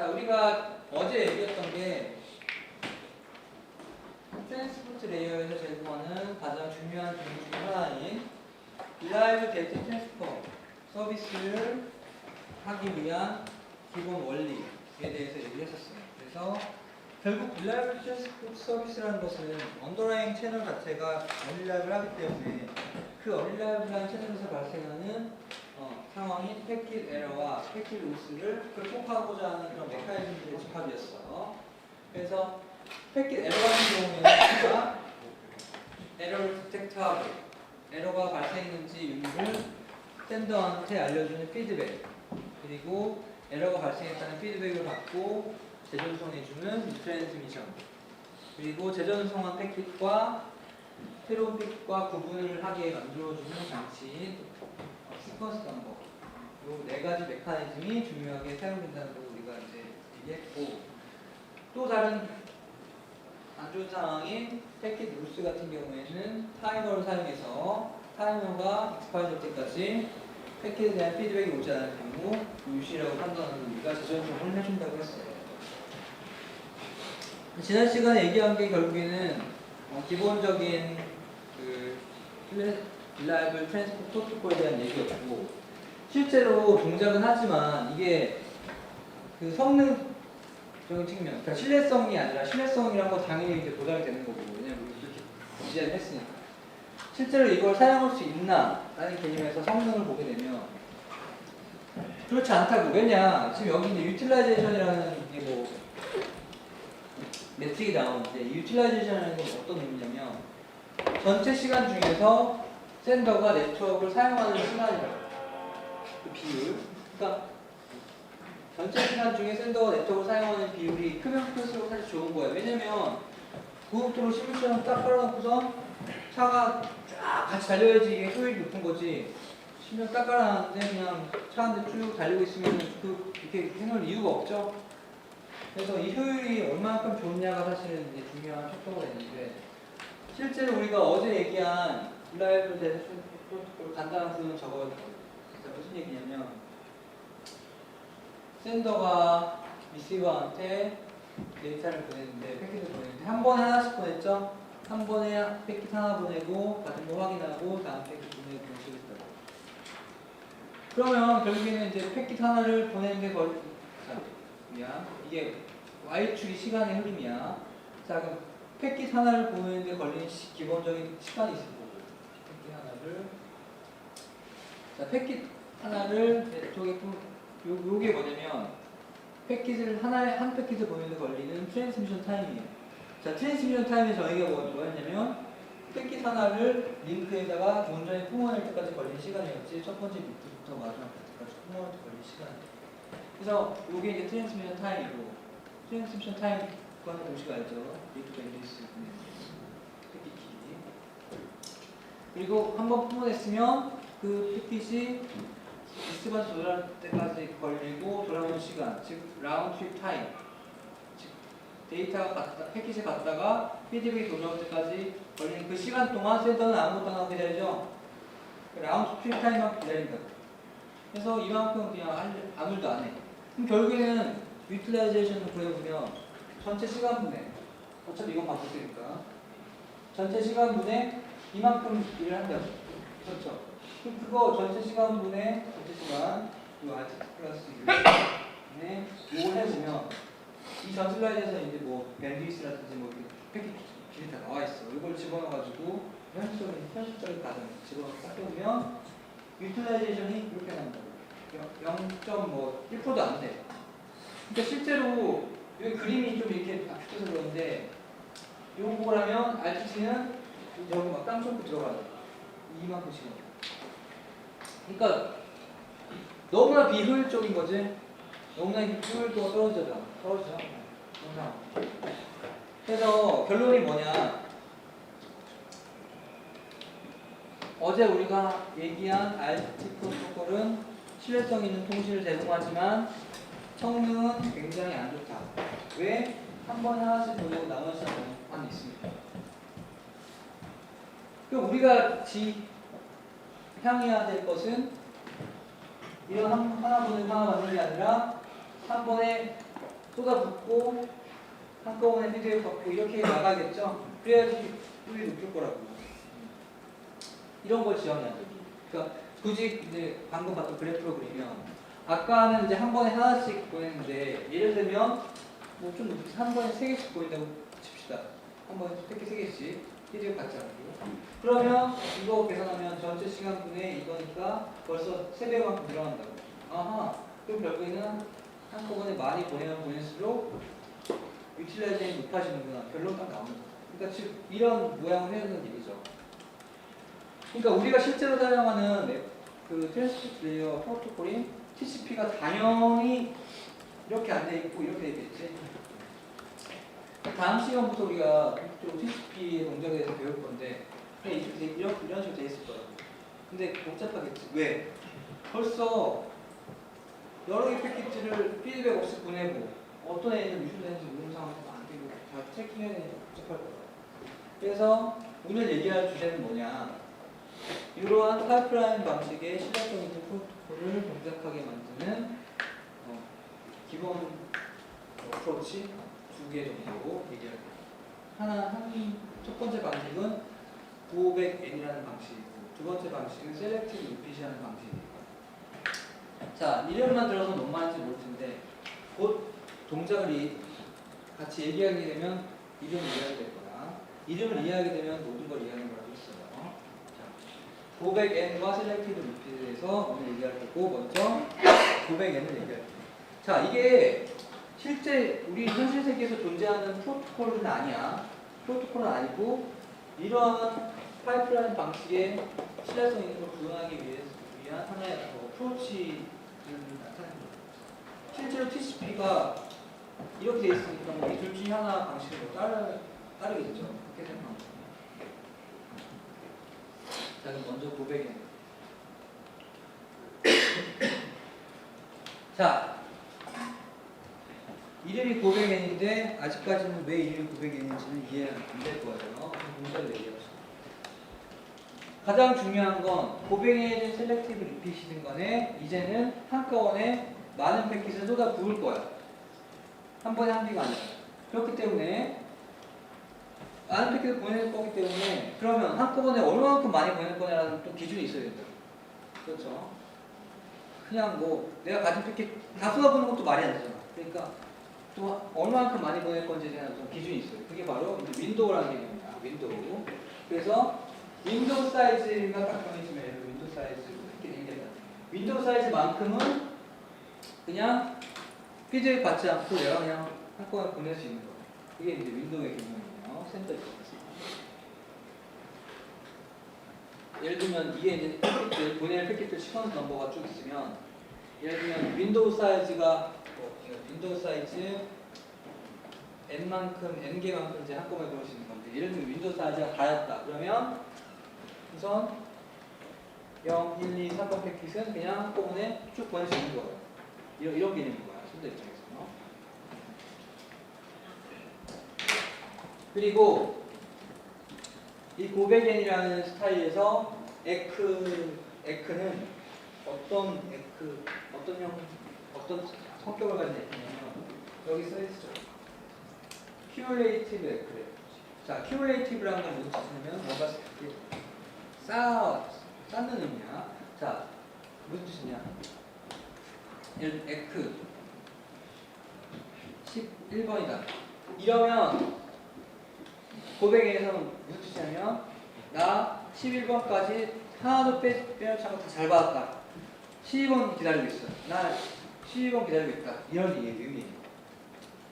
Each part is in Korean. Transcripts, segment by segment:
자, 우리가 어제 얘기했던 게 트랜스포트 레이어에서 제공하는 가장 중요한 기능 중 하나인 Reliable Data Transfer 서비스를 하기 위한 기본 원리에 대해서 얘기했었어요. 그래서 결국 Reliable Transport 서비스라는 것은 언더라인 채널 자체가 unreliable하기 때문에 그 unreliable한 채널에서 발생하는 상황인 패킷 에러와 패킷 로스를 극복하고자 하는 그런 메커니즘들의 집합이었어요. 그래서 패킷 에러 같은 경우에는 우리가 에러를 디텍트하고 에러가 발생했는지 유무를 샌더한테 알려주는 피드백, 그리고 에러가 발생했다는 피드백을 받고 재전송해주는 리트랜스미션, 그리고 재전송한 패킷과 새로운 패킷과 구분을 하게 만들어주는 장치인 시퀀스 넘버, 이 네 가지 메커니즘이 중요하게 사용된다는 걸 우리가 이제 얘기했고, 또 다른 안 좋은 상황인 패킷 루스 같은 경우에는 타이머를 사용해서 타이머가 익스파이어 될 때까지 패킷에 대한 피드백이 오지 않을 경우 루시라고 판단하는 우리가 재전송을 해준다고 했어요. 지난 시간에 얘기한 게 결국에는 기본적인 그 Reliable Transport Protocol에 대한 얘기였고, 실제로 동작은 하지만 이게 그 성능적인 측면, 그러니까 신뢰성이 아니라 신뢰성이란 거 당연히 이제 보장이 되는 거고, 왜냐면 우리 그렇게 디자인을 했으니까. 실제로 이걸 사용할 수 있나? 라는 개념에서 성능을 보게 되면 그렇지 않다고. 왜냐? 지금 여기 이제 유틸라이제이션이라는 게 뭐 매트릭이 나오는데, 이 유틸라이제이션이라는 건 어떤 의미냐면 전체 시간 중에서 샌더가 네트워크를 사용하는 시간이라고. 그 비율. 그러니까 전체 시간 중에 샌더가 네트워크를 사용하는 비율이 크면 클수록 사실 좋은 거예요. 왜냐면 고속도로 시뮬레이션 딱 깔아놓고선 차가 쫙 같이 달려야지 이게 효율이 높은 거지. 시뮬 딱 깔아놨는데 그냥 차 한 대 쭉 달리고 있으면 이렇게 해놓을 이유가 없죠. 그래서 이 효율이 얼마만큼 좋냐가 사실은 이제 중요한 척도가 되는데, 실제로 우리가 어제 얘기한 Reliable Data Transfer Protocol 간단한 구조는 저거예요. 무슨 얘기냐면 샌더가 리시버한테 데이터를 보냈는데, 패킷을 보냈는데 한 번에 하나씩 보냈죠? 한 번에 패킷 하나 보내고 받은 거 확인하고 다음 패킷 보내고 그런 식으로 했다고. 그러면 결국에는 이제 패킷 하나를 보내는데 이게 Y축이 시간의 흐름이야. 자, 그럼 패킷 하나를 보내는데 걸리는 기본적인 시간이 있을 거고, 패킷 하나를, 자, 패킷 하나를 네트워크에 요게 뭐냐면 패킷을 한 패킷을 보내는데 걸리는 트랜스미션 타임이에요. 자, 트랜스미션 타임의 정의가 뭐였냐면 패킷 하나를 링크에다가 온전히 품어낼 때까지 걸리는 시간이었지, 첫 번째 비트부터 마지막 비트까지 품어낼 때 걸리는 시간. 그래서 요게 이제 트랜스미션 타임이고, 트랜스미션 타임 구하는 공식 알죠? 리트 밴드위스 패킷 길이. 그리고 한번 품어냈으면 그 패킷이 리스트가 조절할 때까지 걸리고 돌아오는 시간, 즉 라운드 트립 타임, 즉 데이터가 패킷이 갔다가 피드백이 돌아올 때까지 걸리는 그 시간 동안 샌더는 아무것도 안 하고 기다리죠. 라운드 트립 타임만 기다린다. 그래서 이만큼 그냥 아무 일도 안 해. 그럼 결국에는 유틸라이제이션을 구해보면 전체 시간분에, 어차피 이건 바꿀 테니까 전체 시간분에 이만큼 일을 한다고. 그렇죠? 그럼 그거 전체 시간분에 전체 시간 이 RT 플러스 1에 이걸 해보면 이 전 슬라이드에서 이제 뭐 밴드위스라든지 뭐 패킷 길이 다 나와 있어. 이걸 집어넣어가지고 현실적인 가정 집어넣어 딱 해보면 유틸라이제이션이 이렇게 난다고. 0.1%도 안 돼. 그러니까 실제로 여기 그림이 좀 이렇게 압축해서 그러는데, 요거라면 RTC는 여기 막 땅콩 들어가요. 이만큼씩. 그러니까 너무나 비효율적인 거지. 너무나 효율도가 떨어지잖아. 항상. 그래서 결론이 뭐냐? 어제 우리가 얘기한 RT 프로토콜은 신뢰성 있는 통신을 제공하지만 성능은 굉장히 안 좋다. 왜? 한 번에 하나씩 보내고 나머지 하나만 있습니다. 그럼 우리가 향해야 될 것은 이런 하나 보내고 하나 받는 게 아니라 한 번에 쏟아붓고 한꺼번에 피드백 받고 이렇게 나가겠죠? 그래야지 효율이 높을 거라고. 이런 걸 지원해야 돼. 그러니까 굳이 이제 방금 봤던 그래프로 그리면 아까는 이제 한 번에 하나씩 보냈는데 예를 들면 뭐 좀 한 번에 세 개씩 보인다고 칩시다. 한 번에 특히 세 개씩 피드백 받지 않고. 그러면 이거 계산하면 전체 시간분의 이거니까 벌써 3배만큼 늘어난다고. 아하. 그럼 결국에는 한꺼번에 많이 보내면 보낼수록 유틸라이제이션이 높아지는구나. 결론 딱 나옵니다. 그러니까 즉 이런 모양을 해야 되는 얘기죠. 그러니까 우리가 실제로 사용하는 그 트랜스포트 레이어 프로토콜인 TCP가 당연히 이렇게 안 돼 있고 이렇게 돼 있겠지. 다음 시간부터 우리가 TCP의 동작에 대해서 배울 건데 이런 식으로 돼 있을 거야. 근데 복잡하겠지. 왜? 벌써 여러 개 패키지를 피드백 없이 보내고 어떤 애는 유출되는지 모르는 상황에서 안 되고 다 체킹해야 되니까 복잡할 거야. 그래서 오늘 얘기할 주제는 뭐냐? 이러한 파이프라인 방식의 신뢰성 있는 프로토콜을 동작하게 만드는 기본 어프로치 2개 정도 얘기할 거예요. 첫 번째 방식은 500N이라는 방식이고 두 번째 방식은 셀렉티브 리핏이라는 방식이에요. 자, 이름만 들어서 너무 많은지 모를 텐데 곧 동작을 같이 얘기하게 되면 이름을 이해하게 될 거야. 이름을 이해하게 되면 모든 걸 이해하는 거라고 했어요. 자, 500N과 셀렉티브 리핏에 대해서 오늘 얘기할 거고 먼저 500N을 얘기할 거예요. 자, 이게 실제 우리 현실 세계에서 존재하는 프로토콜은 아니야. 프로토콜은 아니고 이러한 파이프라인 방식의 신뢰성 있는 걸 구현하기 위한 하나의 어프로치를 나타내는 거예요. 실제로 TCP가 이렇게 돼 있으니까 이 둘 중에 하나 방식을 따르겠죠. 그렇게 생각합니다. 자, 그럼 먼저 500N. 자, 이름이 500N인데 아직까지는 왜 이름이 500N인지는 이해가 안 될 거예요. 문제를 얘기합시다. 가장 중요한 건 500N 셀렉티브 리핏이든 간에 이제는 한꺼번에 많은 패킷을 쏟아 부을 거야. 한 번에 한 개가 아니라. 그렇기 때문에 많은 패킷을 보낼 거기 때문에 그러면 한꺼번에 얼마만큼 많이 보낼 거냐라는 또 기준이 있어야 된다. 그렇죠? 그냥 뭐 내가 가진 패킷 다 쏟아부는 것도 말이 안 되잖아. 그러니까 또 얼마만큼 많이 보낼 건지에 대한 좀 기준이 있어요. 그게 바로 이제 윈도우라는 개념입니다. 윈도우. 그래서 윈도우 사이즈가 딱 정해지면 윈도우 사이즈 이렇게 얘기합니다. 윈도우 사이즈만큼은 그냥 피드백 받지 않고 내가 그냥 한꺼번에 보낼 수 있는 거. 그게 이제 윈도우의 개념이에요. 센터 입장에서. 예를 들면 이게 이제 패킷들, 보낼 패킷들 시퀀스 넘버가 쭉 있으면 예를 들면 윈도우 사이즈가 윈도우 사이즈 n만큼 n개만큼 이제 한꺼번에 보낼 수 있는 건데 예를 들면 윈도우 사이즈가 다였다. 그러면 우선 0, 1, 2, 3번 패킷은 그냥 한꺼번에 쭉 보낼 수 있는 거예요. 이런 개념인 거야. 순서 입장에서. 그리고 이 500N이라는 스타일에서 에크는 어떤 성격을 가진 에크냐면 여기 써있죠. 큐레이티브 에크래요. 자, 큐레이티브라는 건 무슨 뜻이냐면 뭔가 쌓는 의미야. 자, 무슨 뜻이냐? 에크 11번이다. 이러면 500N에서는 무슨 뜻이냐면 나 11번까지 하나도 빼놓지 않고 다 잘 받았다. 12번 기다리고 있어. 나 12번 기다리고 있다. 이런 의미예요.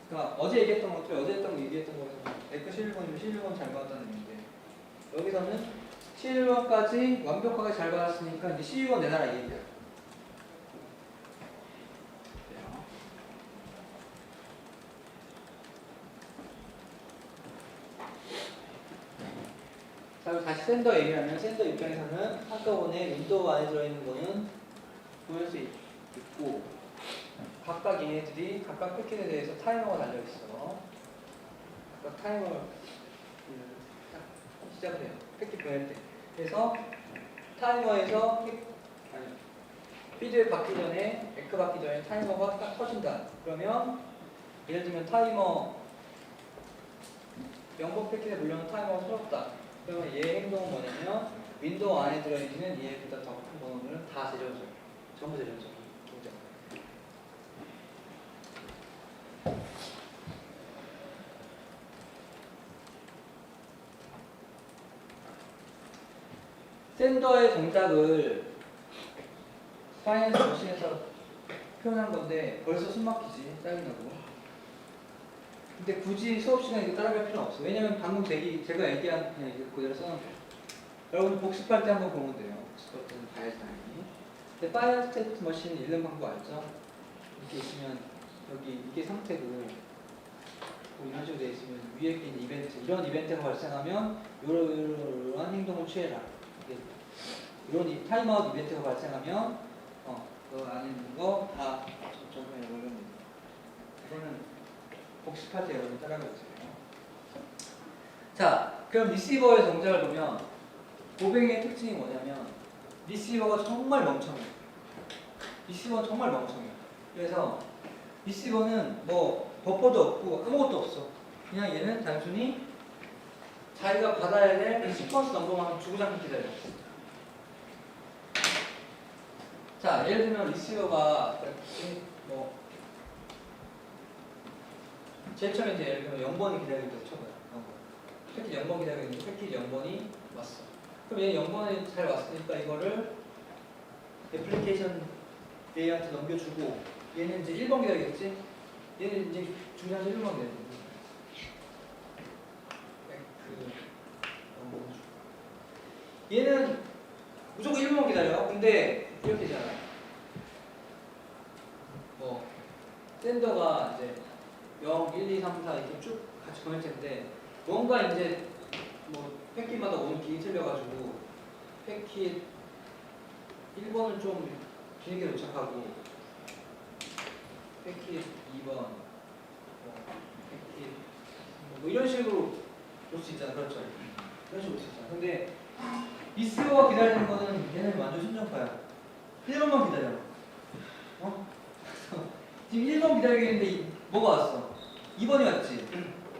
그러니까 어제 얘기했던 것도 어제 얘기했던 거에서 에크 11번이면 11번 잘 받았다는 의미인데 여기서는 11번까지 완벽하게 잘 받았으니까 이제 12번 내놔라 이 얘기야. 자, 다시 샌더 얘기하면 샌더 입장에서는 한꺼번에 윈도우 안에 들어있는 거는 보낼 수 있고 각각 얘네들이 각각 패킷에 대해서 타이머가 달려있어. 각각 타이머를 시작을 해요. 패킷 보낼 때. 그래서 타이머에서 피드백 받기 전에 에크 받기 전에 타이머가 딱 터진다. 그러면 예를 들면 타이머 0번 패킷에 물려면 타이머가 새롭다. 그러면 얘의 행동은 뭐냐면 윈도우 안에 들어있는 얘보다 더 큰 번호들은 다 제조죠. 전부 제조죠. 샌더의 동작을 파이낸스 머신에서 표현한 건데 벌써 숨 막히지, 짜증나고. 근데 굳이 수업 시간에 이거 따라갈 필요는 없어. 왜냐면 방금 제가 얘기한 그냥 이거 그대로 써놓은 거예요. 여러분 복습할 때 한번 보면 돼요. 복습할 때는 봐야지 당연히. 근데 파이어 스테이트 머신 읽는 방법 알죠? 이렇게 있으면 여기 이게 상태고 뭐 이런 식으로 되어 있으면 위에 있는 이벤트, 이런 이벤트가 발생하면 이러한 행동을 취해라. 이런 타임아웃 이벤트가 발생하면 그 안에 있는 거 다 적용해 보면 됩니다. 이거는 복습할 때 여러분 따라가 보세요. 자, 그럼 리시버의 동작을 보면 고뱅의 특징이 뭐냐면 리시버가 정말 멍청해요. 리시버는 정말 멍청해요. 그래서 리시버는 뭐 버퍼도 없고 아무것도 없어. 그냥 얘는 단순히 자기가 받아야 될 시퀀스 넘버만 주구장창 기다려. 자, 예를 들면 리시버가 뭐 제일 처음에 이제 예를 들면 0번이 기다리고 있다고 쳐봐요. 0번. 패킷 0번 기다리고 있는데 패킷 0번이 왔어. 그럼 얘 0번이 잘 왔으니까 이거를 애플리케이션 A한테 넘겨주고 얘는 이제 1번 기다리겠지? 얘는 이제 중간에서 1번 기다리고 얘는 무조건 1번 기다려. 근데 이렇게 되잖아. 뭐 샌더가 이제 0, 1, 2, 3, 4 이렇게 쭉 같이 보낼 텐데 뭔가 이제 뭐 패킷마다 오는 길이 틀려가지고 패킷 1번을 좀 길게 도착하고 패킷 2번 패킷 뭐 이런 식으로 올 수 있잖아. 그렇죠. 이런 식으로 올 수 있잖아. 근데 리시버가 기다리는 거는 얘는 완전 순정파야. 1번만 기다려. 지금 1번 기다리겠는데 뭐가 왔어? 2번이 왔지?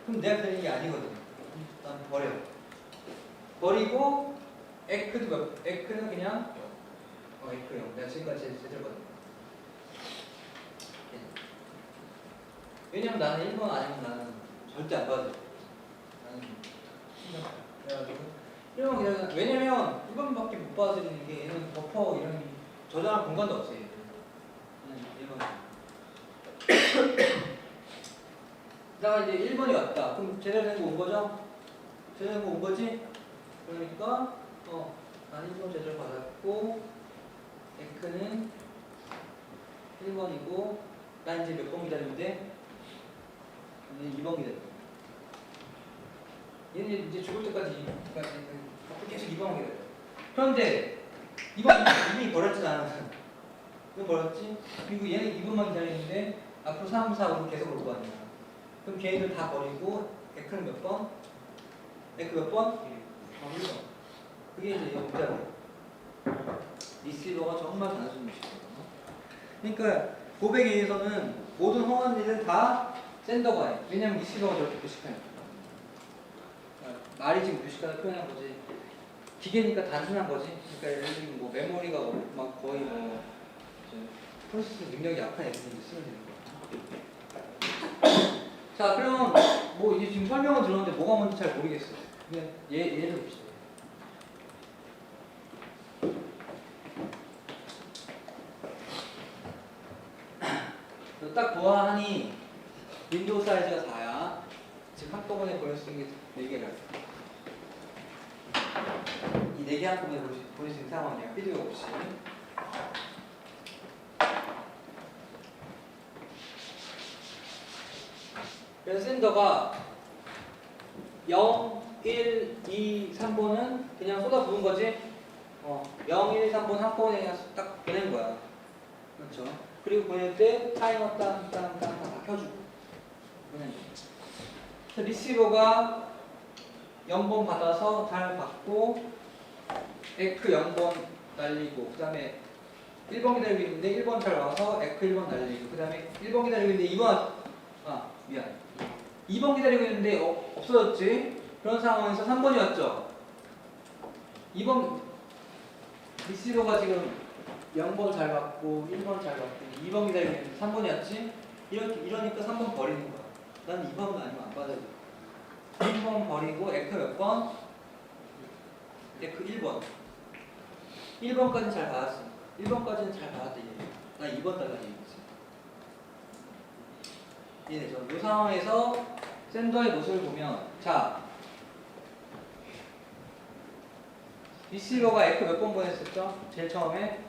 그럼 내가 기다리는 게 아니거든. 난 버려. 버리고 에크는 그냥 에크형. 내가 지금까지 제대로 받은 왜냐면 나는 1번 아니면 나는 절대 안 받아줘. 나는 순정파야. 그래가지고 1번 기다려. 왜냐면 1번밖에 못 받아들이는 게 얘는 버퍼 이런 저장할 공간도 없어. 얘는 1번. 그다가 이제 1번이 왔다. 그럼 제대로 된 거 온 거죠? 제대로 된 거 온 거지? 그러니까 난 1번 제대로 받았고 에크는 1번이고 난 이제 몇 번 기다리면 돼? 얘는 2번 기다려. 얘는 이제 죽을 때까지 계속 2번 기다려. 그런데 2번 이미 버렸잖아. 이거 버렸지? 그리고 얘는 2번만 기다리는데 앞으로 3, 4, 5로 계속 올 거 아니야. 그럼 걔네들 다 버리고 에크는 몇 번? 에크 몇 번? 1번. 그게 이제 이 동작이에요. 리시버가 정말 단순히 미치거든요. 그러니까 고백에 의해서는 모든 허한 일은 다 샌더가 해. 왜냐면 리시버가 저렇게 무식하니까. 말이 지금 무식하다 표현한 거지. 기계니까 단순한 거지. 그러니까 예를 들면 뭐 메모리가 막 거의 뭐 프로세스 능력이 약한 애들이 쓰면 되는 거야. 자, 그럼 뭐 이제 지금 설명을 들었는데 뭐가 뭔지 잘 모르겠어. 그냥 예를 봅시다. 딱 보아하니 윈도우 사이즈가 4야. 지금 한꺼번에 보낼 수 있는 게 4개를. 이 4개 한꺼번에 보낼 수 있는 상황이야. 필요가 없이. 그래서 샌더가 0, 1, 2, 3번은 그냥 쏟아 부은 거지? 0, 1, 3번 한꺼번에 그냥 딱 보낸 거야. 그렇죠? 그리고 보낼 때 타이머 땅땅땅 다 켜주고 보낸 거야. 그래서 리시버가 0번 받아서 잘 받고 에크 0번 날리고 그 다음에 1번 기다리고 있는데 1번 잘 와서 에크 1번 날리고 그 다음에 1번 기다리고 있는데 2번 미안. 2번 기다리고 있는데 없어졌지? 그런 상황에서 3번이었죠? 2번 리시버가 지금 0번 잘 받고 1번 잘 받고 2번 기다리고 있는데 3번이었지? 이러니까 3번 버리는 거야. 난 2번 아니면 안 받아야 돼. 1번 버리고 에크 몇 번? 에크 1번. 1번까지는 잘 받았어. 1번까지는 잘 받았다 이얘기야. 나 2번 달라는 얘기지. 이해되죠? 이 상황에서 샌더의 모습을 보면 자 리시버가 에크 몇 번 보냈었죠? 제일 처음에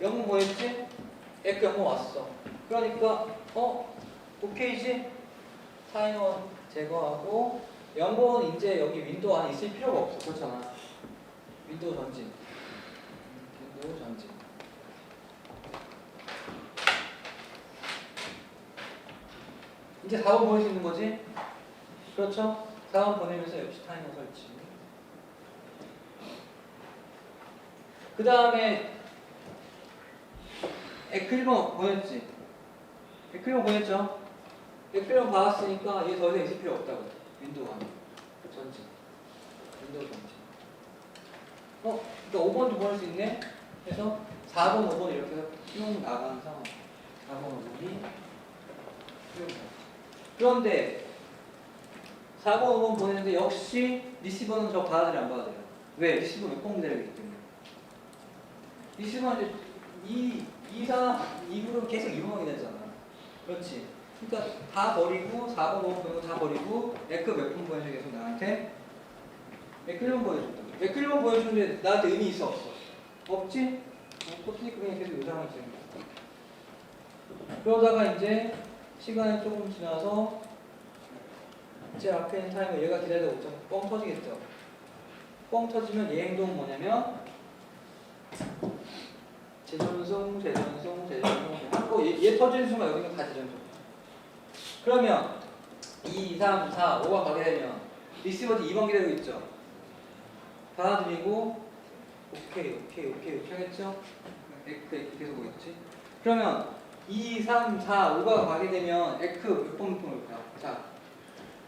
0번 보냈지? 에크 0번 왔어. 그러니까 오케이지? 타임원 제거하고 0번은 이제 여기 윈도우 안에 있을 필요가 없어. 그렇잖아. 윈도우 전진. 윈도우 전진. 이제 4번 보낼 수 있는 거지? 그렇죠? 4번 보내면서 역시 타이머 설치. 그 다음에 에클리번 보냈지? 에클리번 보냈죠? 에클리번 받았으니까 얘 더 이상 있을 필요 없다고. 윈도우 안에. 전진. 윈도우 전진. 그러니까 5번도 보낼 수 있네? 그래서 4번, 5번 이렇게 해서 쭉 나가는 상황. 4번, 5번이 쭉 나가. 그런데 4번, 5번 보내는데 역시 리시버는 저 받아들여 안 받아들여? 왜? 리시버 몇 번 기다리기 때문에. 리시버는 이제 2, 4, 2부로 계속 2번만 기다리잖아. 그렇지. 그러니까 다 버리고 4번, 5번 보내고 다 버리고 에크 몇 번 보내줘 계속 나한테? 에크 1번 보여준다. 에크 1번 보여주는데 나한테 의미 있어 없어? 없지? 없으니까 그냥 계속 이 상황이 지는 거야. 그러다가 이제 시간이 조금 지나서 제 앞에 있는 타이머 얘가 기다리다 보자 뻥 터지겠죠. 뻥 터지면 얘 행동은 뭐냐면 재전송 하고 얘 터지는 순간 여기는 다 재전송. 그러면 2, 3, 4, 5가 가게 되면 리시버도 2번 기다리고 있죠. 받아들이고 오케이 하겠죠. 에크 계속 오겠지. 그러면 2, 3, 4, 5가 가게 되면 에크 몇 번 볼까? 자,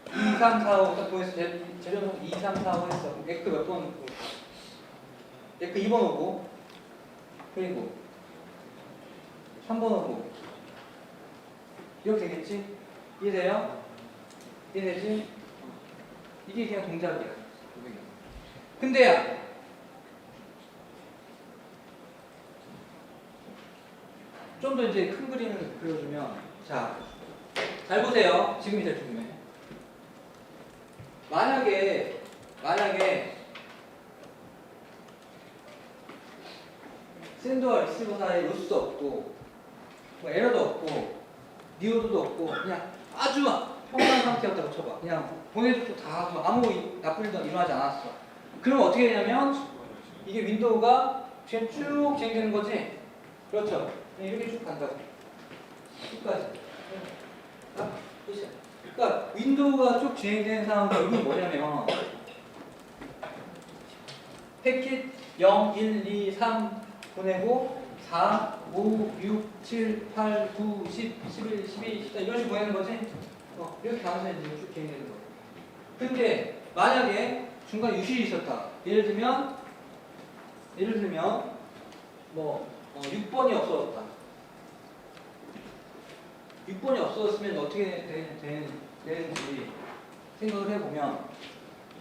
2, 3, 4, 5 딱 보냈어. 재전송 2, 3, 4, 5 했어. 에크 몇 번 볼까? 에크 2번 오고 그리고 3번 오고 이렇게 되겠지? 이해돼요? 이해되지? 이게 그냥 동작이야. 근데야 좀 더 이제 큰 그림을 그려주면 자, 잘 보세요. 지금이 제일 중요해. 만약에 샌드와 리시버 사이에 로스도 없고 뭐 에러도 없고 니오드도 없고 그냥 아주 평범한 상태였다고 쳐봐. 그냥 보내줬고 다 아무 나쁜 일도 일어나지 않았어. 그러면 어떻게 되냐면 이게 윈도우가 그냥 쭉 진행되는 거지. 그렇죠. 이렇게 쭉 간다고. 끝까지. 딱 끝이야. 그러니까 윈도우가 쭉 진행되는 상황 여기 뭐냐면 패킷 0, 1, 2, 3 보내고 4, 5, 6, 7, 8, 9, 10, 11, 12, 14 이런 식으로 보내는 거지? 이렇게 가면서 이제 쭉 진행되는 거야. 근데 만약에 중간에 유실이 있었다. 예를 들면 뭐 6번이 없어졌다. 6번이 없어졌으면 어떻게 되는지 생각을 해보면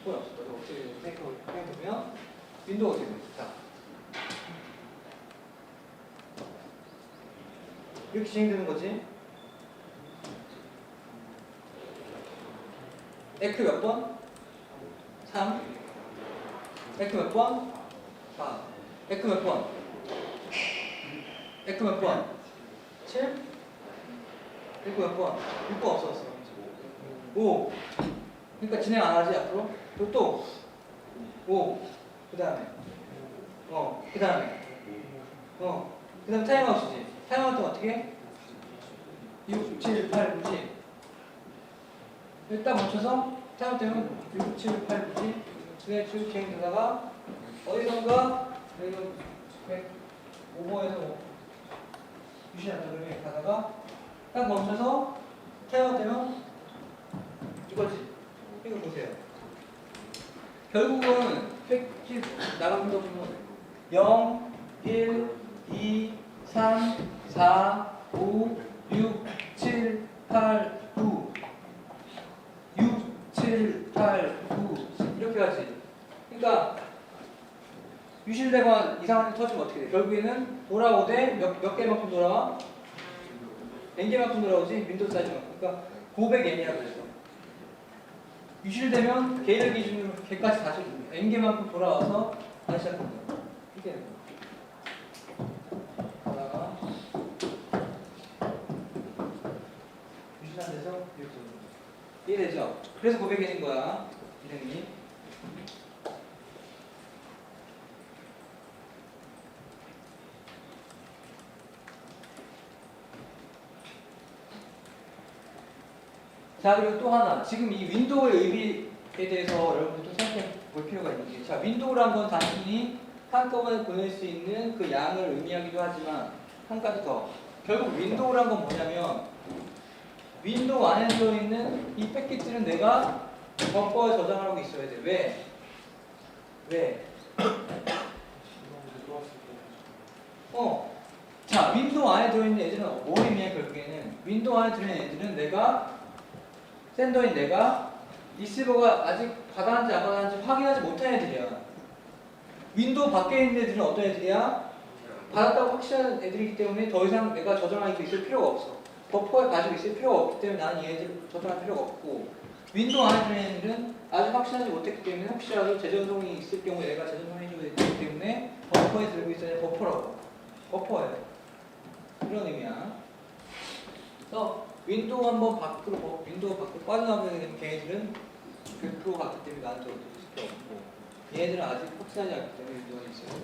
6번이 없었다. 어떻게 생각해보면 윈도우가 어떻게 되는지. 자, 이렇게 진행되는 거지. 에크 몇 번? 3. 에크 몇 번? 4. 에크 몇 번? 에크 몇 번? 7? 에크 몇 번? 6번 없어졌어. 5. 그러니까 진행 안 하지 앞으로? 그리고 또 5. 그 다음에 그 다음에 타임아웃이지. 타임아웃은 어떻게 해? 6, 7, 8, 9지. 일단 멈춰서 타임아웃 되면 6, 7, 8, 9지. 그래 쭉 진행되다가 어디선가 여기가 105번에서 유시한다 그러면 가다가 딱 멈춰서 타임아웃 되면 이거지. 이거 보세요. 결국은 팩키 나가는 거 보면 0, 1, 2, 3, 4, 5, 6, 7, 8, 9 6, 7, 8, 9 이렇게 가지. 그러니까 유실대관 이상한 데 터지면 어떻게 돼? 결국에는 돌아오되 몇 개만큼 돌아와? n개만큼 돌아오지? 윈도우 사이즈만큼. 그러니까 500n이라고 그랬어. 유실되면 개를 기준으로 개까지 다시 n개만큼 돌아와서 다시 시작합니다. 이렇게 되는 거야. 하다가 유실 안 돼서 이렇게 이해되죠? 그래서 500n인 거야. 선생님이. 자, 그리고 또 하나. 지금 이 윈도우의 의미에 대해서 여러분들 좀 생각해 볼 필요가 있는 게, 자, 윈도우란 건 단순히 한꺼번에 보낼 수 있는 그 양을 의미하기도 하지만, 한 가지 더. 결국 윈도우란 건 뭐냐면, 윈도우 안에 들어있는 이 패킷들은 내가 버퍼에 저장을 하고 있어야 돼. 왜? 왜? 자, 윈도우 안에 들어있는 애들은 뭘 의미해? 결국에는 윈도우 안에 들어있는 애들은 내가 샌더인 내가 리시버가 아직 받았는지 안 받았는지 확인하지 못한 애들이야. 윈도우 밖에 있는 애들은 어떤 애들이야? 받았다고 확실한 애들이기 때문에 더 이상 내가 저장하고 있을 필요가 없어. 버퍼에 가지고 있을 필요가 없기 때문에 나는 얘네들 저장할 필요가 없고, 윈도우 안에 들어있는 애들은 아직 확실하지 못했기 때문에 혹시라도 재전송이 있을 경우에 내가 재전송을 해줘야 되기 때문에 버퍼에 들고 있어야 버퍼라고. 버퍼예요. 그런 의미야. 그래서 윈도우 한번 밖으로 빠져나가게 되면 걔네들은 100% 갔기 때문에 나한테 어쩔 수 없고, 얘네들은 아직 확실하지 않기 때문에 윈도우가 있어요.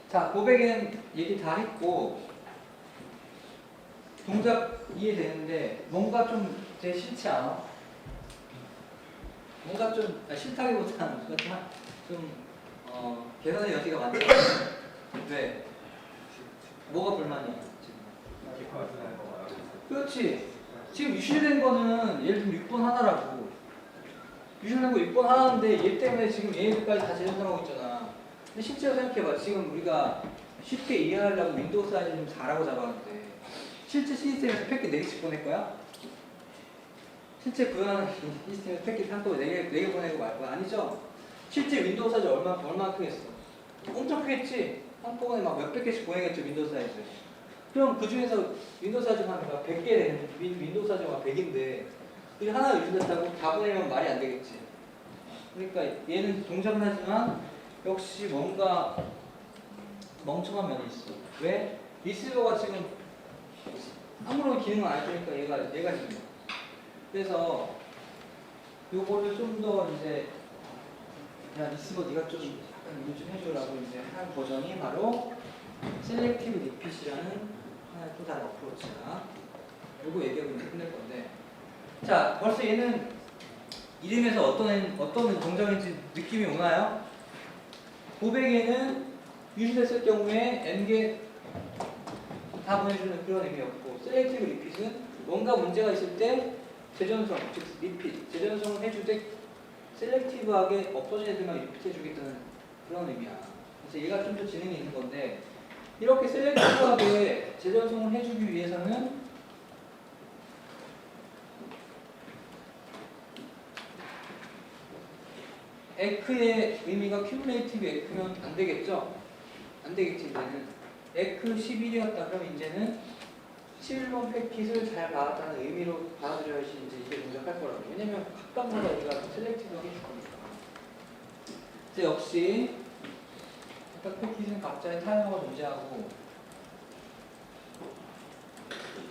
자, 고백에는 얘기 다 했고 동작 이해되는데 뭔가 좀 제 싫지 않아? 뭔가 좀 싫다기보다는 좀 개선의 여지가 많잖아. 왜? 뭐가 불만이야 지금? 그렇지. 지금 유실된 거는 예를 들면 6번 하나라고. 유실된 거 6번 하나인데 얘 때문에 지금 얘네들까지 다 재전송하고 있잖아. 근데 실제로 생각해봐. 지금 우리가 쉽게 이해하려고 윈도우 사이즈 좀 4라고 잡았는데 실제 시스템에서 패킷 4개씩 보낼 거야? 실제 구현하는 시스템에서 패킷 한꺼번에 4개 보내고 말 거야? 아니죠? 실제 윈도우 사이즈 얼마나 크겠어? 엄청 크겠지? 한꺼번에 막 몇백 개씩 보내겠죠, 윈도우 사이즈. 그럼 그 중에서 윈도우 사이즈가 한 100개 되는 윈도우 사이즈가 100인데 그 하나 유출됐다고 다 보내면 말이 안 되겠지. 그러니까 얘는 동작은 하지만 역시 뭔가 멍청한 면이 있어. 왜? 리시버가 지금 아무런 기능을 안 해주니까 얘가 지금. 그래서 요거를 좀 더 이제 야 리시버 네가 좀 약간 이거 좀 해줘라고 이제 한 버전이 바로 셀렉티브 리핏이라는 하나의 또 다른 어프로치야. 요거 얘기하고 이제 끝낼 건데, 자 벌써 얘는 이름에서 어떤 동작인지 느낌이 오나요? 고백에는 유실됐을 경우에 n개 다 보내주는 그런 의미였고, 셀렉티브 리핏은 뭔가 문제가 있을 때 재전송, 즉 리핏, 재전송을 해주되 셀렉티브하게 없어진 애들만 리핏해주겠다는 그런 의미야. 그래서 얘가 좀 더 지능이 있는 건데, 이렇게 셀렉티브하게 재전송을 해주기 위해서는 에크의 의미가 큐뮬레이티브 에크면 안 되겠죠? 안 되겠지. 이제는 에크 11이었다 그러면 이제는 11번 패킷을 잘 받았다는 의미로 받아들여야지 이제 이게 동작할 거라고. 왜냐면 각각마다 우리가 셀렉티브하게 해줄 거니까. 이제 역시 각각 패킷은 각자의 타이머가 존재하고,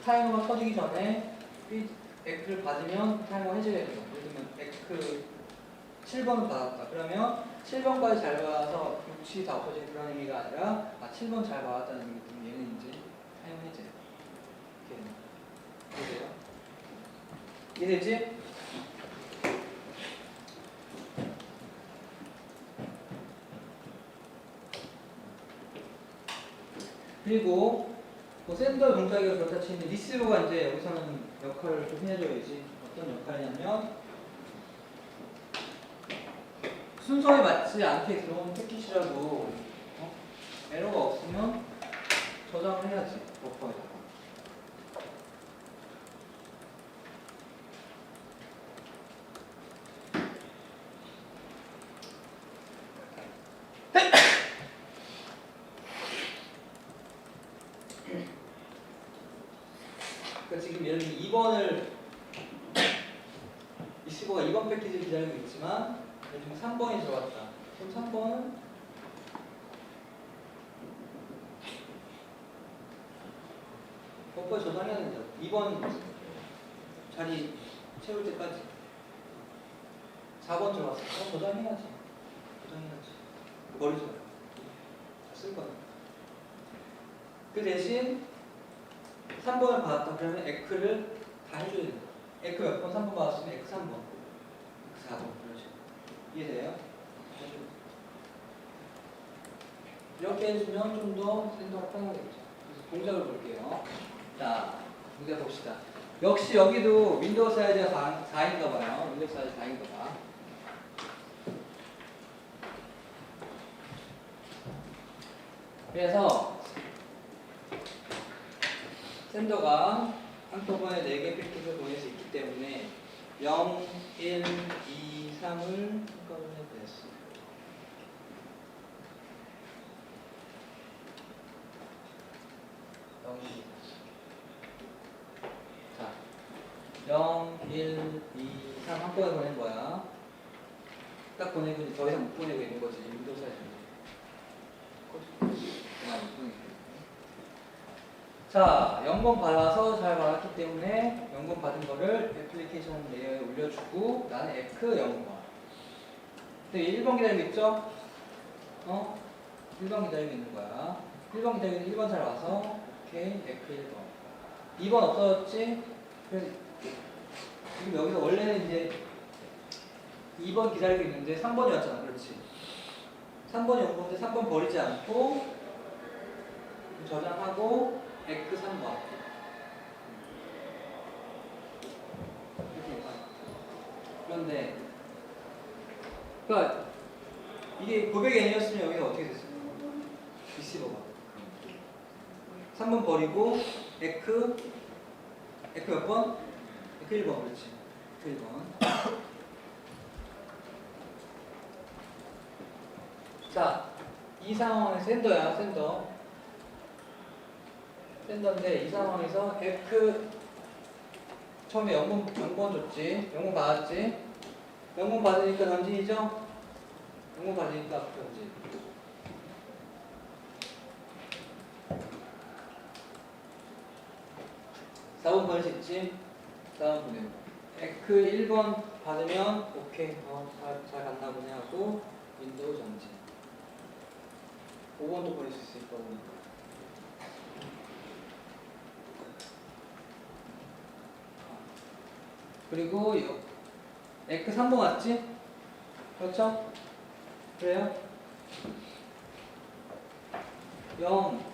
타이머가 터지기 전에 에크를 받으면 타이머가 해제해야 돼요. 예를 들면 에크 7번을 받았다. 그러면 7번까지 잘 받아서 6이 다 없어진 그런 의미가 아니라 7번 잘 받았다는 의미 때문에 얘는 이제 타이머 해제. 이해돼요? 이해되지? 그리고 뭐 샌더 동작이 그렇다 치는데 리시버가 이제 여기서는 역할을 좀 해줘야지. 어떤 역할이냐면 순서에 맞지 않게 들어오는 패킷이라도 에러가 없으면 저장을 해야지. 버퍼에다가. 그러니까 지금 예를 들면 2번을 리시버가 2번 패키지를 기다리고 있지만 예를 들면 3번이 들어왔다. 그럼 3번은 버퍼에 저장해야 된다. 2번 자리 채울 때까지. 4번 들어왔어. 그럼 저장해야지. 저장해야지. 버리지 말고. 쓸 거야. 그 대신 3번을 받았다. 그러면 에크를 다 해줘야 된다. 에크 몇 번? 3번 받았으면 에크 3번. 에크 4번. 그렇지. 이해돼요? 이렇게 해주면 좀 더 샌더가 편하겠죠. 그래서 동작을 볼게요. 자, 동작 봅시다. 역시 여기도 윈도우 사이즈가 4인가 봐요. 윈도우 사이즈 4인가 봐. 그래서 샌더가 한꺼번에 4개 패킷을 보낼 수 있기 때문에 0, 1, 2, 3을 한꺼번에 보냈어. 자, 0, 1, 2, 3 한꺼번에 보낸 거야. 딱 보내고 이제 더 이상 못 보내고 있는 거지. 윈도우 사이즈. 자, 0번 받아서 잘 받았기 때문에 0번 받은 거를 애플리케이션 레이어에 올려주고 나는 에크 0번. 근데 1번 기다리고 있죠? 1번 기다리고 있는 거야. 1번 기다리고 있는 1번 잘 와서 오케이, 에크 1번. 2번 없어졌지? 그래서 지금 여기서 원래는 이제 2번 기다리고 있는데 3번이 왔잖아. 그렇지? 3번이 온 건데 3번 버리지 않고 저장하고 에크 3번. 그런데 그러니까 이게 900N이었으면 여기가 어떻게 됐을까? 리시버가 3번 버리고 에크 몇 번? 에크 1번. 그렇지. 에크 1번. 자, 이 상황에서 샌더야. 샌더인데 이 상황에서 에크 처음에 0번 줬지. 0번 받았지. 0번 받으니까 던진이죠? 0번 받으니까 던진. (4번) 보낼 수 있지? 4번 보내고 에크 1번 받으면 오케이 잘 갔나 보네 하고 윈도우 정지. 5번도 보낼 수 있을 거고. 그리고 에크 3번 왔지? 그렇죠? 그래요? 0.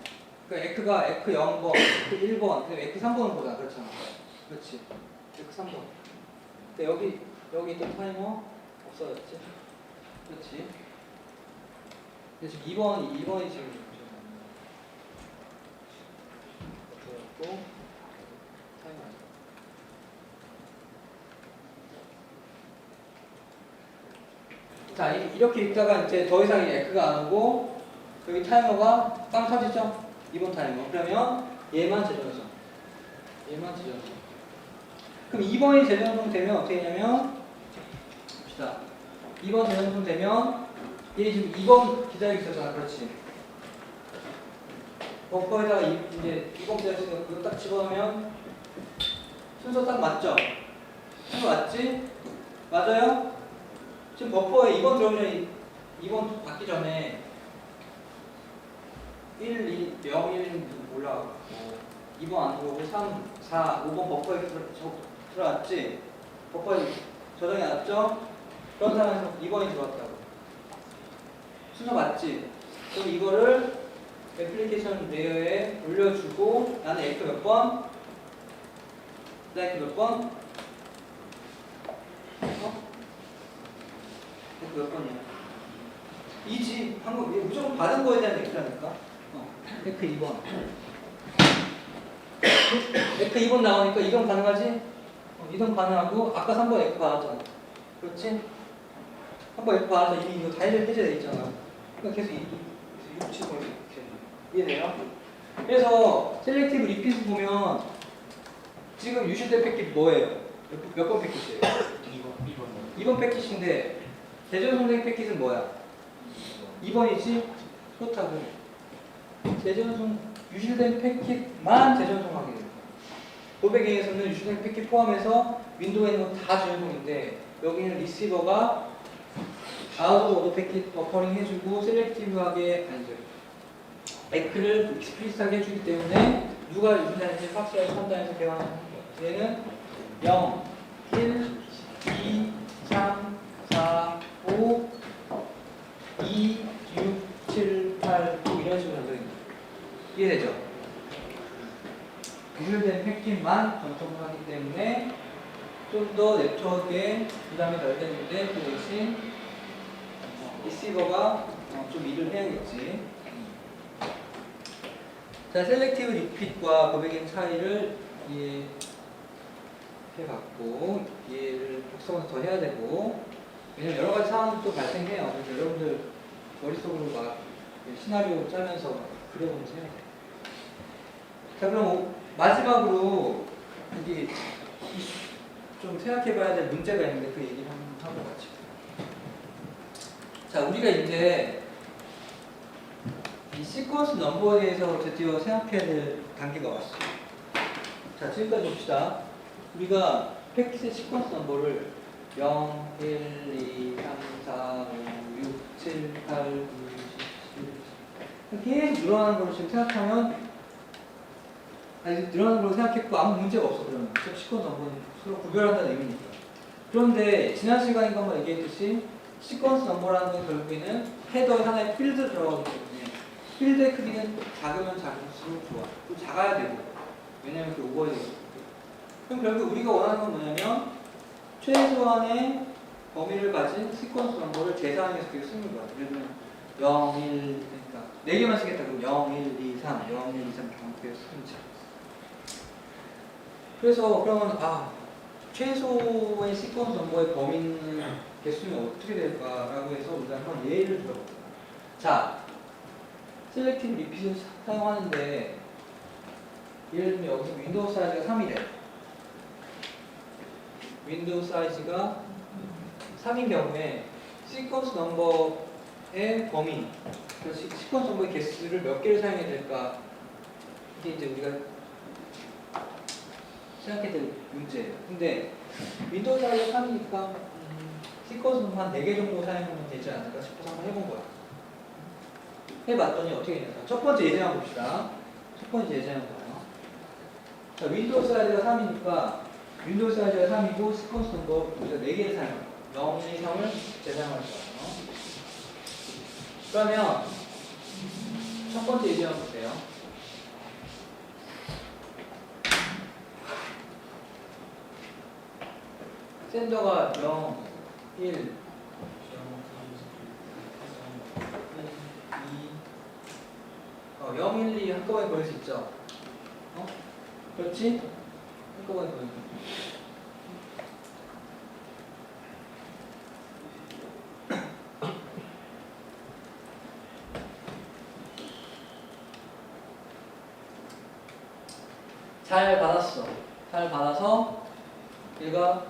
그 에크가 에크 0번, 에크 1번, 그다음에 에크 3번을 보자. 그렇잖아. 그렇지. 에크 3번. 근데 여기 있던 타이머 없어졌지? 그렇지. 근데 지금 2번이 지금 되었고 타이머. 자, 이렇게 있다가 이제 더 이상 에크가 안 오고 여기 타이머가 빵 터지죠? 2번 타이머. 그러면 얘만 재정성. 그럼 2번이 재정성 되면 어떻게 되냐면 봅시다. 2번 재정성 되면 얘 지금 2번 기다리고 있었잖아. 그렇지. 버퍼에다가 이제 2번 기다리고 있으니까 그거 딱 집어넣으면 순서 딱 맞죠? 순서 맞지? 맞아요? 지금 버퍼에 2번 들어오기 전에 2번 받기 전에 1, 2, 0, 1 올라가고 2번 안 들어오고 3, 4, 5번 버퍼에 들어왔지? 버퍼에 저장이 왔죠? 그런 상황에서 2번이 들어왔다고. 순서 맞지? 그럼 이거를 애플리케이션 레이어에 올려주고 나는 에크 몇 번? 에크 몇 번? 에크 몇 번이야? 2지. 방금 무조건 받은 거에 대한 에크라니까. 에크 2번. 에크 2번 나오니까 이동 가능하지? 이동 가능하고 아까 3번 에크 받았잖아. 그렇지? 3번 에크 받아서 이미 이거 다 해제돼 있잖아. 그러니까 계속 6, 7, 8 이렇게 이해돼요? 그래서 셀렉티브 리핏 보면 지금 유실된 패킷 뭐예요? 몇 번 패킷이에요? 2번 패킷인데 대전송된 패킷은 뭐야? 2번이지? 그렇다고 대전송 유실된 패킷만 대전송하게 됩니다. 고백에서는 유실된 패킷 포함해서 윈도우에 있는 거 다 대전송인데 여기는 리시버가 아웃 오브 오더 패킷 버퍼링 해주고 셀렉티브하게 아니죠. 에크를 익스플리스하게 해주기 때문에 누가 유실되는지 확실하게 판단해서 개방하는 거예요. 얘는 0, 1, 2, 3, 4, 5, 2, 6, 7, 8, 9 이런 식으로 적혀있는 거예요. 이해되죠? 유실된 패킷만 전송을 하기 때문에 좀 더 네트워크에 부담이 덜 되는데 그 대신 리시버가 좀 일을 해야겠지. 자, 셀렉티브 리핏과 고백의 차이를 이해해봤고 이해를 복습을 더 해야 되고 왜냐면 여러 가지 상황이 또 발생해요. 그래서 여러분들 머릿속으로 막 시나리오 짜면서 그려보면서 해야 돼요. 자, 그럼 마지막으로 여기 좀 생각해봐야 될 문제가 있는데 그 얘기를 한번 하고 같이. 자, 우리가 이제 이 시퀀스 넘버에 대해서 드디어 생각해야 될 단계가 왔어요. 자, 지금까지 봅시다. 우리가 패킷의 시퀀스 넘버를 0, 1, 2, 3, 4, 5, 6, 7, 8, 9, 10, 11 계속 늘어나는 걸로 지금 생각하면 늘어나는 걸로 생각했고 아무 문제가 없어. 그러면 시퀀스 넘버는 서로 구별한다는 의미니까. 그런데 지난 시간에 한번 얘기했듯이 시퀀스 넘버라는 건 결국에는 헤더에 하나의 필드 들어가기 때문에 필드의 크기는 작으면 작을수록 좋아. 또 작아야 되고. 왜냐면 그 오버해야 되고. 그럼 결국 우리가 원하는 건 뭐냐면 최소한의 범위를 가진 시퀀스 넘버를 계산해서 그렇게 쓰는 거야. 예를 들면 0, 1, 그러니까 4개만 쓰겠다. 그럼 0, 1, 2, 3, 0, 1, 2, 3 이렇게 쓰면 돼. 그래서 그러면 최소의 시퀀스 넘버의 범위는 개수는 어떻게 될까라고 해서 우리가 한번 예를 들어볼게요. 자, 셀렉티브 리핏을 사용하는데 예를 들면 여기서 윈도우 사이즈가 3이래. 윈도우 사이즈가 3인 경우에 시퀀스 넘버의 범위, 시퀀스 넘버의 개수를 몇 개를 사용해야 될까? 이게 이제 우리가 생각해야 될 문제예요. 근데 윈도우 사이즈가 3이니까 시퀀스 넘버 한 4개 정도 사용하면 되지 않을까 싶어서 한번 해본 거야. 해봤더니 어떻게 되냐. 첫 번째 예제 한번 봅시다. 첫 번째 예제 한번 봐요. 자, 윈도우 사이즈가 3이니까 윈도우 사이즈가 3이고 시퀀스 넘버 우리가 4개를 사용해요. 0, 1, 2, 3을 재사용할 거예요. 그러면 첫 번째 예제 한번 보세요. 센더가 0, 1, 0, 1, 2 한꺼번에 보낼 수 있죠? 그렇지? 한꺼번에 보낼 수 있죠. 잘 받았어. 잘 받아서 얘가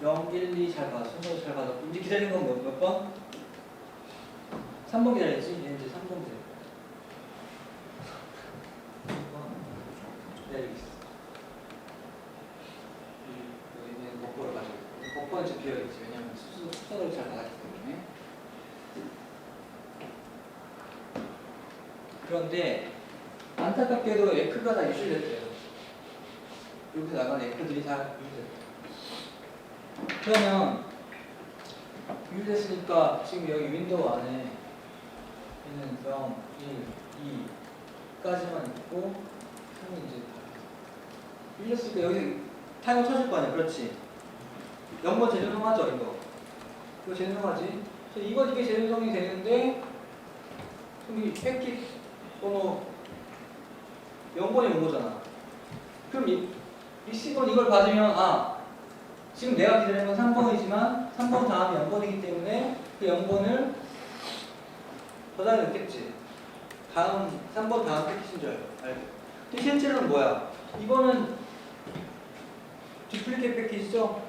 0, 1, 2 잘 받았어. 순서를 잘 받았고 이제 기다린 건 몇 번? 3번 기다렸지? 얘는 이제 3번 기다려. 기다리고 있어. 여기는 버퍼를 가지고 버퍼는 좀 비어있지. 왜냐면 순서를 잘 받았기 때문에. 그런데 안타깝게도 에크가 다 유실됐대요. 이렇게 나간 에크들이 다 유실됐대요. 그러면 유실됐으니까 지금 여기 윈도우 안에 있는 0, 1, 2, 2까지만 있고 3이 이제 밀렸으니까 여기 타이머 쳐질 거 아니야. 그렇지. 0번 재전송하죠 이거. 이거 재전송하지. 이번 이게 재전송이 되는데 그럼 이 패킷 번호 0번이 온 거잖아. 그럼 리시버는 이걸 받으면 지금 내가 기다리는 건 3번이지만 3번 다음이 0번이기 때문에 그 0번을 저장해 놓겠지. 다음 3번 다음 패킷인 줄 알고. 근데 실제로는 뭐야? 이거는 디플리케이트 패킷이죠?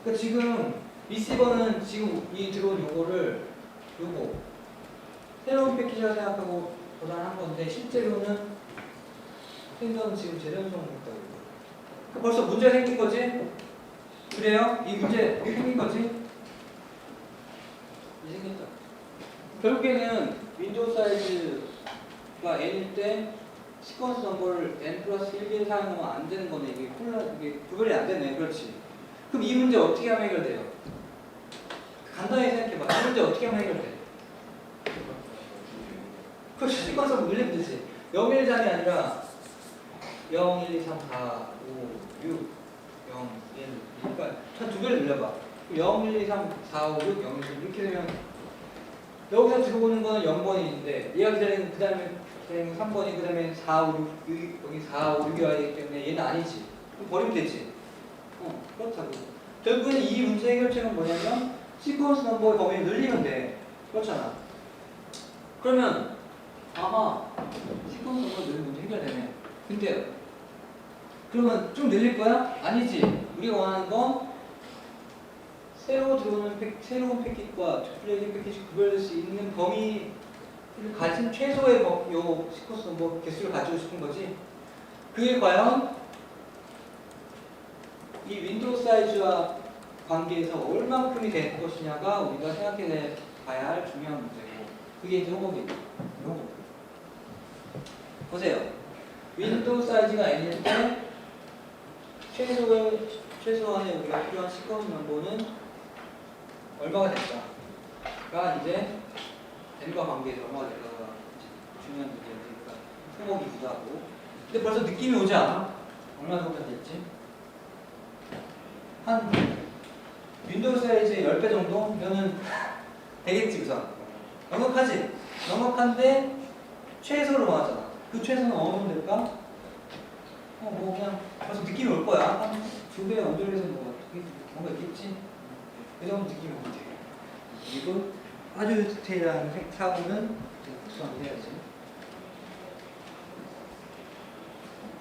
그러니까 지금 리시버는 지금 이 들어온 요거 새로운 패킷이라고 생각하고 저장한 건데 실제로는 생성은 지금 재전송을 했다고. 벌써 문제 생긴 거지? 그래요? 이 문제 생긴 거지? 생겼죠. 결국에는 윈도우 사이즈가 n일 때 시퀀스 넘버를 n 플러스 1개를 사용하면 안 되는 거네. 이게 구별이 안 되네. 그렇지. 그럼 이 문제 어떻게 하면 해결돼요? 간단히 생각해봐. 이 문제 어떻게 하면 해결돼? 그 시퀀스 넘버 늘리면 되지. 0, 1, 3이 아니라 0, 1, 2, 3, 4, 5, 6, 0, 1, 그러니까 두 개를 늘려봐. 0, 1, 2, 3, 4, 5, 6, 0, 1, 2, 이렇게 되면 여기서 들어오는 거는 0번인데 얘가 기다리는 그 다음에 3번이 그 다음에 4, 5, 6, 여기 4, 5, 6이 와야 되기 때문에 얘는 아니지. 그럼 버리면 되지. 그렇다고. 결국에는 이 문제 해결책은 뭐냐면 시퀀스 넘버의 범위를 늘리면 돼. 그렇잖아. 그러면 시퀀스 넘버를 늘리면 문제 해결되네. 근데 그러면 좀 늘릴 거야? 아니지. 우리가 원하는 건 새로 들어오는 새로운 패킷과 디플레이 패킷이 구별될 수 있는 범위를 가진 최소의 요 시퀀스 넘버 개수를 가지고 싶은 거지. 그게 과연 이 윈도우 사이즈와 관계에서 얼만큼이 될 것이냐가 우리가 생각해 봐야 할 중요한 문제고, 그게 이제 호흡이에요. 보세요. 윈도우 사이즈가 n일 때 최소한의 우리가 필요한 시퀀스 넘버는 얼마가 될까가 이제 n과 관계에서 얼마가 될까가 중요한 문제니까 소목이기도 하고. 근데 벌써 느낌이 오지 않아? 얼마 정도 될지? 한 윈도우 사이즈의 10배 정도면은 되겠지. 우선 넉넉하지? 넉넉한데 최소로 원하잖아. 그 최소는 어느 정도 될까? 뭐 그냥 벌써 느낌이 올 거야. 한 2배 언저리에서 뭔가 있겠지? 그 정도 느낌이 오면 돼. 그리고 아주 디테일한 사고는 복수하면 해야지.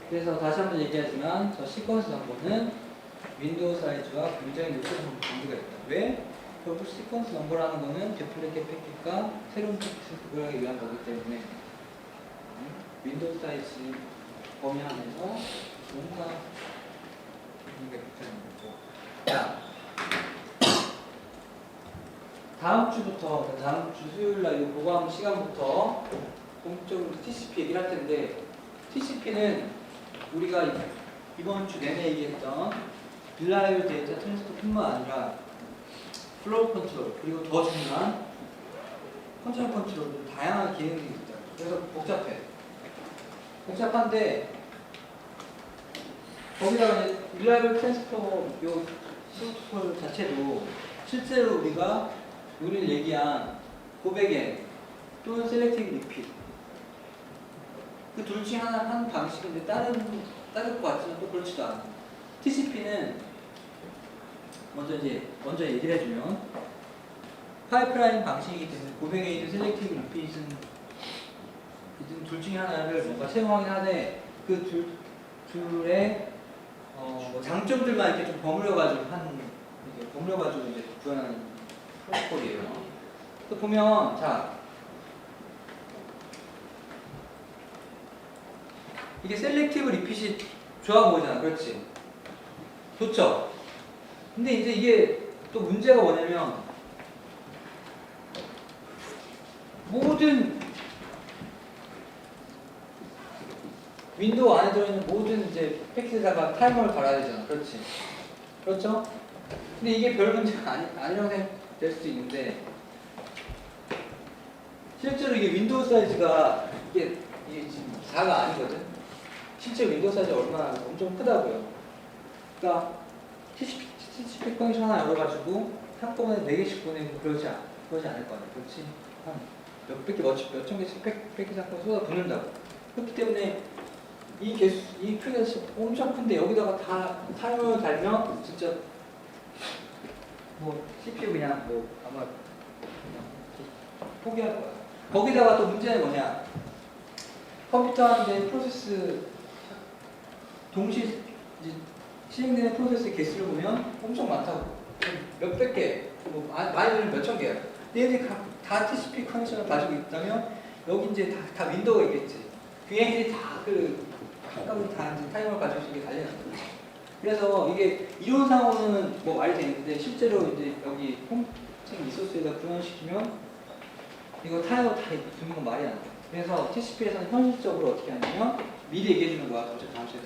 그래서 다시 한번 얘기하지만 저 시퀀스 넘버는 윈도우 사이즈와 굉장히 밀접한 관계가 있다. 왜? 결국 시퀀스 넘버라는 거는 디플레이트 패킷과 새로운 패킷을 구별하기 위한 거기 때문에 윈도우 사이즈 범위 안에서 뭔가 이게 복잡한 거고. 자, 다음 주 수요일날 이 보강 시간부터 본격적으로 TCP 얘기를 할 텐데, TCP는 우리가 이번 주 내내 얘기했던 릴라이블 데이터 트랜스퍼뿐만 아니라 플로우 컨트롤, 그리고 더 중요한 컨트롤 컨트롤, 다양한 기능들이 있다. 그래서 복잡한데 거기다가 이제 릴라이블 트랜스퍼 요 프로토콜 자체도 실제로 우리가 우리를 얘기한 고백엔 또는 셀렉티브 리핏, 그 둘 중에 한 방식인데 다를 것 같지만 또 그렇지도 않아. TCP는 먼저 얘기를 해주면 파이프라인 방식이기 때문에 고백에이든 셀렉티브 리핏은 둘 중에 하나를 뭔가 채용하긴 하되 그 둘의 장점들만 이렇게 좀 버무려가지고 이제 구현하는 프로토콜이에요. 또 보면 이게 셀렉티브 리핏이 좋아 보이잖아. 그렇지? 좋죠? 근데 이제 이게 또 문제가 뭐냐면 모든 윈도우 안에 들어있는 모든 이제 패킷에다가 타이머를 달아야 되잖아. 그렇지? 그렇죠? 근데 이게 별 문제가 아니라고 생각될 수도 있는데, 실제로 이게 윈도우 사이즈가 이게 지금 4가 아니거든. 실제 윈도우 사이즈 얼마나 엄청 크다고요. 그러니까 TCP 커넥션 하나 열어가지고 한꺼번에 4개씩 보내고 그러지 않을 거 아니야. 그렇지? 한 몇백 개, 몇천 개씩 패킷 한꺼번에 쏟아 붓는다고. 그렇기 때문에 이 크기가 엄청 큰데 여기다가 다 타이머를 달면 진짜 뭐 CPU 그냥 뭐 아마 그냥 포기할 거야. 거기다가 또 문제는 뭐냐? 컴퓨터 하는데 프로세스 동시 실행되는 프로세스의 개수를 보면 엄청 많다고. 몇백 개, 뭐 많이 되면 몇천 개야. 얘네들이 다 TCP 커넥션을 가지고 있다면 여기 이제 다 윈도우가 있겠지. 얘네들이 각각은 다 이제 타이머를 가지고 있게 달리는 거야. 그래서 이게 이론상으로는 뭐 말이 되는데 실제로 이제 여기 홈책 리소스에다 구현시키면 이거 타이머 다 두는 건 말이 안 돼. 그래서 TCP에서는 현실적으로 어떻게 하냐면 미리 얘기해 주는 거야. 어차피 다음 시간에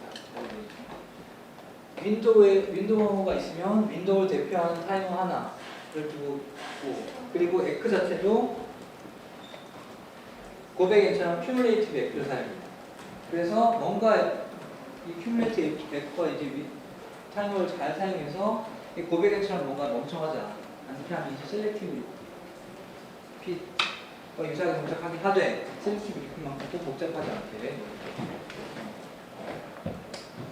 윈도우가 있으면 윈도우를 대표하는 타이머 하나를 두고 있고, 그리고 에크 자체도 고백엔처럼 큐뮬레이티브 에크를 사용합니다. 그래서 뭔가 이 큐뮬레이티브 에크가 이제 타이머를 잘 사용해서 이 고백엔처럼 뭔가 멍청하지 않게 이제 셀렉티브 핏 유사하게 동작하게 하되 셀렉티브 리핏만큼 또 복잡하지 않게.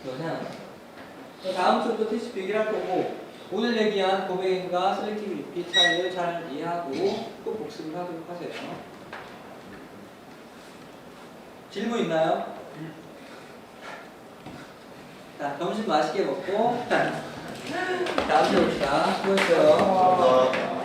그러면 다음 주도 TCP 얘기를 할 거고, 오늘 얘기한 고백과 셀렉티브 리핏 차이를 잘 이해하고 꼭 복습을 하도록 하세요. 질문 있나요? 자, 점심 맛있게 먹고 다음 주에 봅시다. 수고했어요.